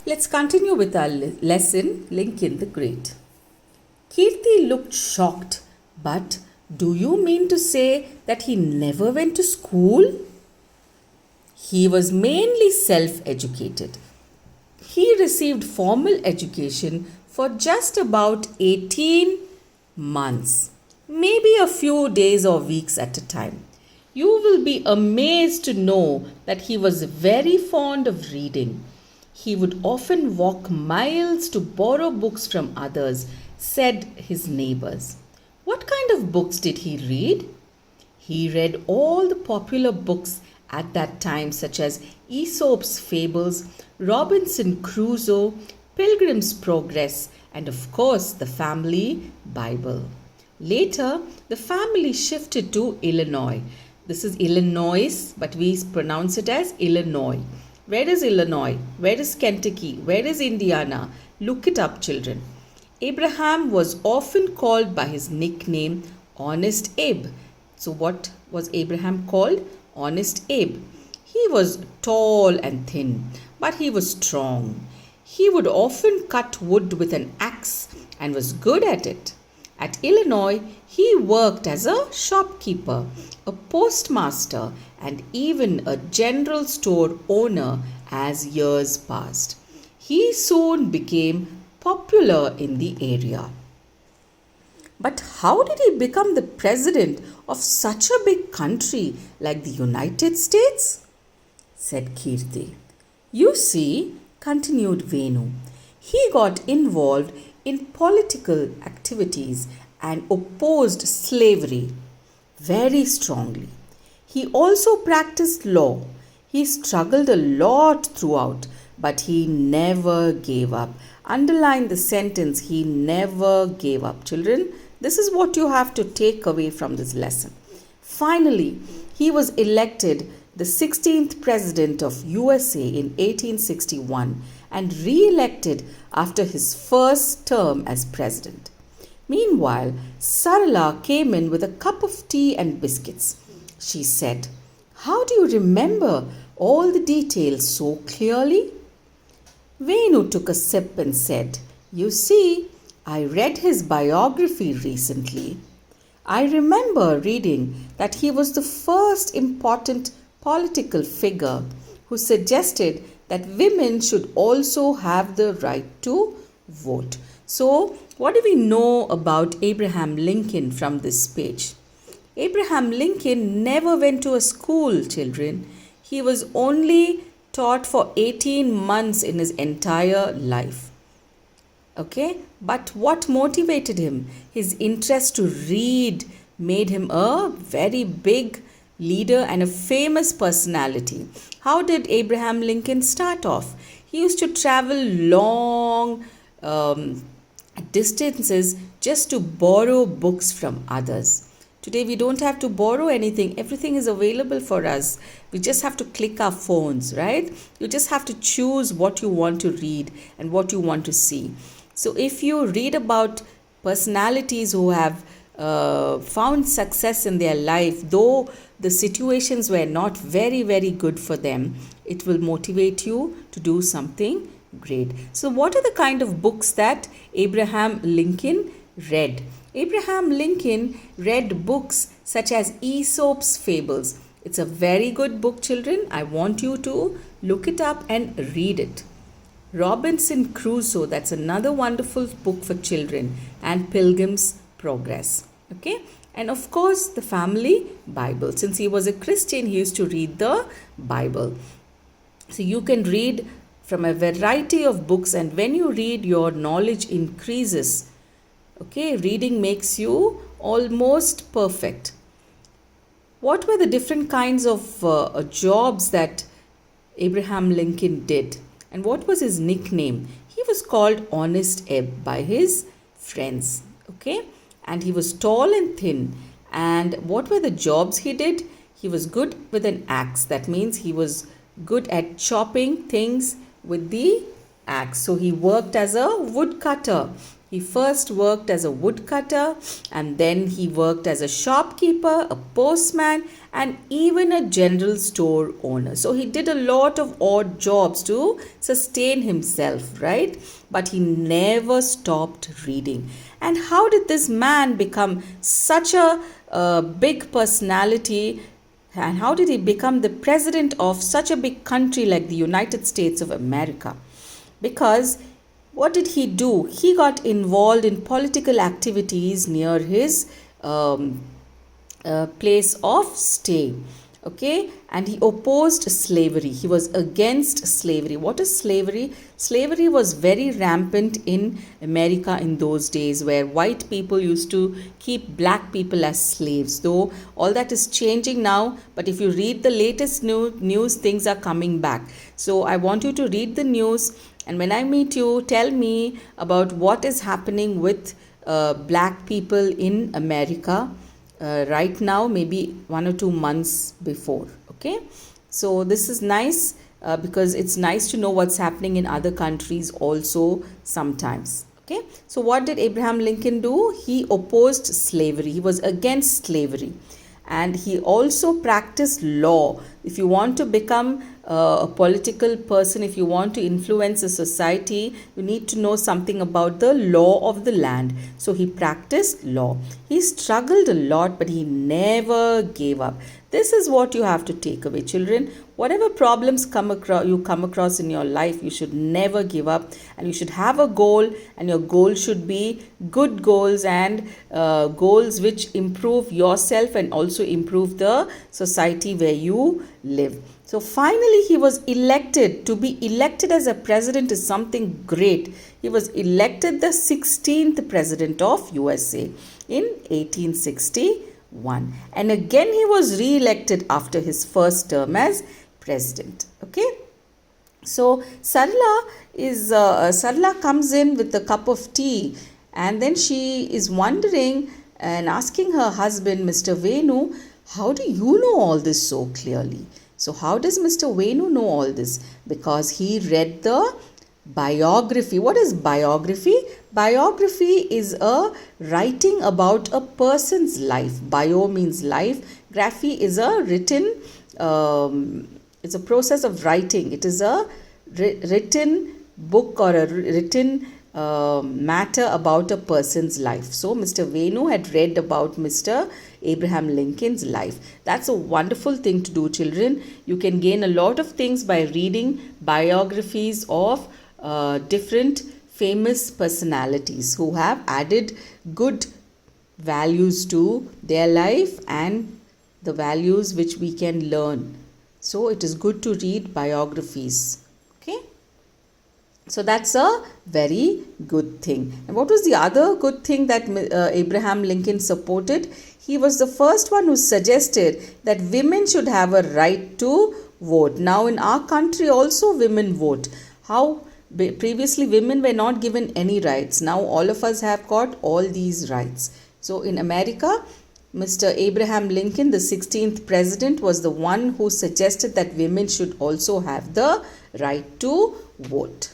Let's continue with our lesson, Lincoln the Great. Kirti looked shocked, but do you mean to say that he never went to school? He was mainly self-educated. He received formal education for just about 18 months, maybe a few days or weeks at a time. You will be amazed to know that he was very fond of reading. He would often walk miles to borrow books from others, said his neighbors. What kind of books did he read? He read all the popular books at that time, such as Aesop's Fables, Robinson Crusoe, Pilgrim's Progress, and of course the family Bible. Later, the family shifted to Illinois. This is Illinois, but we pronounce it as Illinois. Where is Illinois? Where is Kentucky? Where is Indiana? Look it up, children. Abraham was often called by his nickname Honest Abe. So what was Abraham called? Honest Abe. He was tall and thin, but he was strong. He would often cut wood with an axe and was good at it. At Illinois, he worked as a shopkeeper, a postmaster, and even a general store owner as years passed. He soon became popular in the area. But how did he become the president of such a big country like the United States? Said Kirti. You see, continued Venu, he got involved in political activities and opposed slavery very strongly. He also practiced law. He struggled a lot throughout, but he never gave up. Underline the sentence, he never gave up. Children, this is what you have to take away from this lesson. Finally, he was elected the 16th President of USA in 1861 and re-elected after his first term as president. Meanwhile, Sarala came in with a cup of tea and biscuits. She said, "How do you remember all the details so clearly?" Venu took a sip and said, "You see, I read his biography recently. I remember reading that he was the first important political figure who suggested that women should also have the right to vote." So, what do we know about Abraham Lincoln from this page? Abraham Lincoln never went to a school, children. He was only taught for 18 months in his entire life. Okay, but what motivated him? His interest to read made him a very big leader and a famous personality. How did Abraham Lincoln start off? He used to travel long distances just to borrow books from others. Today we don't have to borrow anything. Everything is available for us. We just have to click our phones, right? You just have to choose what you want to read and what you want to see. So if you read about personalities who have found success in their life, though the situations were not very, very good for them, it will motivate you to do something great. So what are the kind of books that Abraham Lincoln read? Abraham Lincoln read books such as Aesop's Fables. It's a very good book, children. I want you to look it up and read it. Robinson Crusoe, that's another wonderful book for children, and Pilgrim's Progress. Okay, and of course the family Bible. Since he was a Christian, he used to read the Bible. So you can read from a variety of books, and when you read, your knowledge increases. Okay, reading makes you almost perfect. What were the different kinds of jobs that Abraham Lincoln did? And what was his nickname? He was called Honest Abe by his friends. Okay, and he was tall and thin. And what were the jobs he did? He was good with an axe. That means he was good at chopping things with the axe. So he worked as a woodcutter. He first worked as a woodcutter, and then he worked as a shopkeeper, a postman, and even a general store owner. So he did a lot of odd jobs to sustain himself, right? But he never stopped reading. And how did this man become such a big personality? And how did he become the president of such a big country like the United States of America? Because what did he do? He got involved in political activities near his place of stay. Okay, and he opposed slavery. He was against slavery. What is slavery? Slavery was very rampant in America in those days, where white people used to keep black people as slaves. Though all that is changing now, but if you read the latest news, things are coming back. So I want you to read the news, and when I meet you, tell me about what is happening with black people in America right now, maybe 1 or 2 months before. Okay, so this is nice because it's nice to know what's happening in other countries also sometimes. Okay, so what did Abraham Lincoln do? He opposed slavery. He was against slavery, and he also practiced law. If you want to become a political person, if you want to influence a society, you need to know something about the law of the land. So he practiced law. He struggled a lot, but he never gave up. This is what you have to take away, children. Whatever problems you come across in your life, you should never give up, and you should have a goal, and your goal should be good goals, and goals which improve yourself and also improve the society where you live. So finally he was elected. To be elected as a president is something great. He was elected the 16th president of USA in 1861, and again he was re-elected after his first term as president. Okay, so Sarla comes in with a cup of tea, and then she is wondering and asking her husband, Mr. Venu, how do you know all this so clearly? So how does Mr. Venu know all this? Because he read the biography. What is biography? Biography is a writing about a person's life. Bio means life. Graphy is a written, it's a process of writing. It is a written book or a written matter about a person's life. So Mr. Venu had read about Mr. Abraham Lincoln's life. That's a wonderful thing to do, children. You can gain a lot of things by reading biographies of different famous personalities who have added good values to their life and the values which we can learn. So it is good to read biographies. Okay, so that's a very good thing. And what was the other good thing that Abraham Lincoln supported? He was the first one who suggested that women should have a right to vote. Now in our country also women vote. How previously women were not given any rights. Now all of us have got all these rights. So in America, Mr. Abraham Lincoln, the 16th president, was the one who suggested that women should also have the right to vote.